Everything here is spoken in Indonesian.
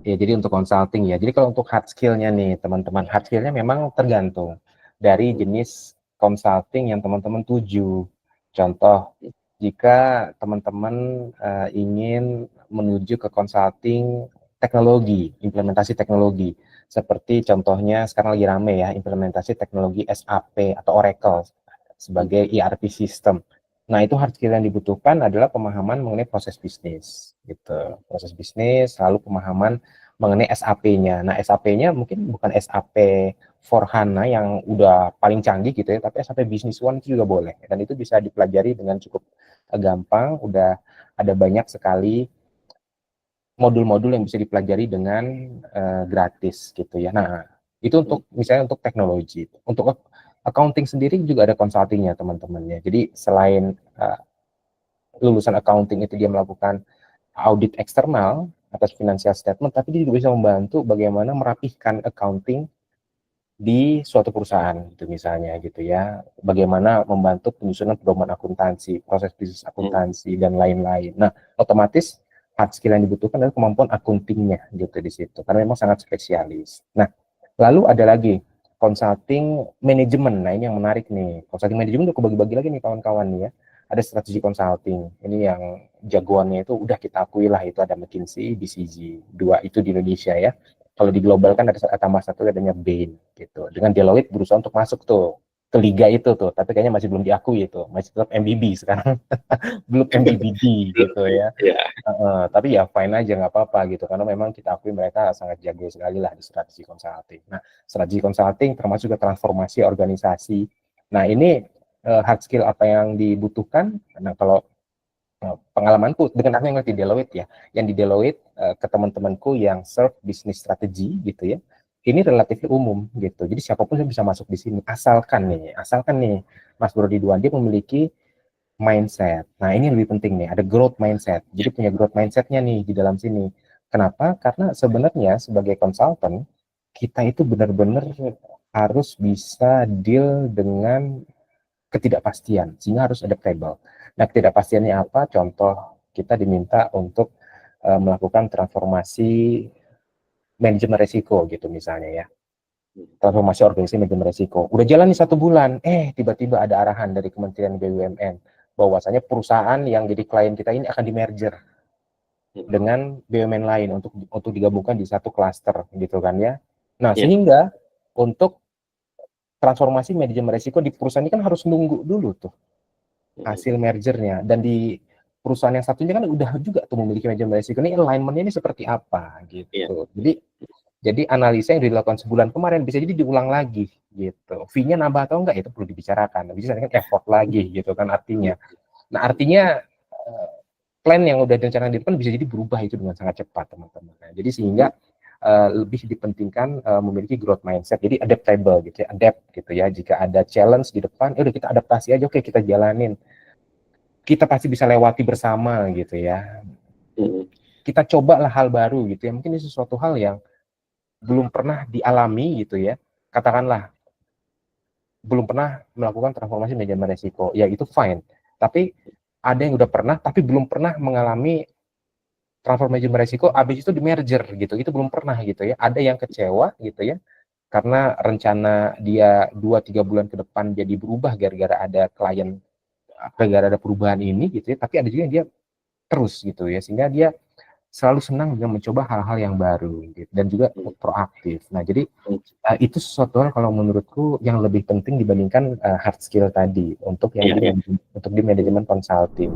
Ya, jadi untuk consulting ya. Jadi kalau untuk hard skill-nya nih, teman-teman, hard skill-nya memang tergantung dari jenis consulting yang teman-teman tuju. Contoh, jika teman-teman ingin menuju ke consulting teknologi, implementasi teknologi, seperti contohnya sekarang lagi rame ya, implementasi teknologi SAP atau Oracle sebagai ERP system. Nah, itu hard skill yang dibutuhkan adalah pemahaman mengenai proses bisnis, gitu. Proses bisnis, lalu pemahaman mengenai SAP-nya. Nah, SAP-nya mungkin bukan SAP for HANA yang udah paling canggih gitu ya, tapi SAP Business One itu juga boleh. Dan itu bisa dipelajari dengan cukup gampang, udah ada banyak sekali modul-modul yang bisa dipelajari dengan gratis gitu ya. Nah, itu untuk misalnya untuk teknologi. Untuk accounting sendiri juga ada consultingnya teman-teman ya. Jadi selain lulusan accounting itu dia melakukan audit eksternal atas financial statement, tapi dia juga bisa membantu bagaimana merapihkan accounting di suatu perusahaan gitu misalnya gitu ya. Bagaimana membantu penyusunan pedoman akuntansi, proses bisnis akuntansi dan lain-lain. Nah, otomatis hard skill yang dibutuhkan adalah kemampuan akuntingnya gitu di situ karena memang sangat spesialis. Nah, lalu ada lagi consulting manajemen. Nah, ini yang menarik nih. Consulting manajemen udah kebagi-bagi lagi nih kawan-kawan nih ya. Ada strategi consulting. Ini yang jagoannya itu udah kita akui lah, itu ada McKinsey, BCG. Dua itu di Indonesia ya. Kalau di global kan ada tambah satu adanya Bain gitu. Dengan Deloitte berusaha untuk masuk tuh ke liga itu tuh, tapi kayaknya masih belum diakui itu. Masih tetap MBB sekarang. Belum MBBD gitu ya. Ya. Tapi ya fine aja, nggak apa-apa gitu, karena memang kita akui mereka sangat jago sekali lah di strategi consulting. Nah, strategi consulting termasuk juga transformasi organisasi. Nah, ini hard skill apa yang dibutuhkan. Nah, kalau pengalamanku dengan aku yang di Deloitte ya, yang di Deloitte ke teman-temanku yang serve business strategy gitu ya, ini relatif umum gitu. Jadi siapapun yang bisa masuk di sini, asalkan nih Mas Bro Ridwan dia memiliki mindset. Nah, ini yang lebih penting nih, ada growth mindset. Jadi punya growth mindsetnya nih di dalam sini. Kenapa? Karena sebenarnya sebagai konsultan, kita itu benar-benar harus bisa deal dengan ketidakpastian, sehingga harus adaptable. Nah, ketidakpastiannya apa? Contoh, kita diminta untuk melakukan transformasi manajemen resiko gitu misalnya ya. Transformasi organisasi manajemen resiko. Udah jalan nih 1 bulan, tiba-tiba ada arahan dari Kementerian BUMN bahwasanya perusahaan yang jadi klien kita ini akan di-merger dengan BUMN lain untuk digabungkan di satu klaster gitu kan ya. Nah, sehingga untuk transformasi manajemen resiko di perusahaan ini kan harus nunggu dulu tuh hasil mergernya, dan di perusahaan yang satunya kan udah juga tuh memiliki manajemen resiko, ini alignment-nya ini seperti apa gitu. Jadi analisa yang dilakukan sebulan kemarin bisa jadi diulang lagi gitu. Fee-nya nambah atau enggak itu perlu dibicarakan. Bisa kan effort lagi gitu kan artinya. Nah, artinya plan yang udah direncanakan di depan bisa jadi berubah itu dengan sangat cepat, teman-teman. Nah, jadi sehingga lebih dipentingkan memiliki growth mindset. Jadi adaptable gitu ya, adapt gitu ya. Jika ada challenge di depan, udah kita adaptasi aja, oke kita jalanin. Kita pasti bisa lewati bersama gitu ya. Kita cobalah hal baru gitu ya. Mungkin ini sesuatu hal yang belum pernah dialami gitu ya. Katakanlah belum pernah melakukan transformasi manajemen resiko, ya itu fine. Tapi ada yang udah pernah, tapi belum pernah mengalami transformasi manajemen resiko, habis itu di merger gitu, itu belum pernah gitu ya. Ada yang kecewa gitu ya, karena rencana dia 2-3 bulan ke depan jadi berubah gara-gara ada klien, gara-gara ada perubahan ini gitu ya. Tapi ada juga yang dia terus gitu ya, sehingga dia selalu senang dengan mencoba hal-hal yang baru gitu, dan juga proaktif. Nah, jadi itu sesuatu hal kalau menurutku yang lebih penting dibandingkan hard skill tadi untuk yang untuk di manajemen consulting.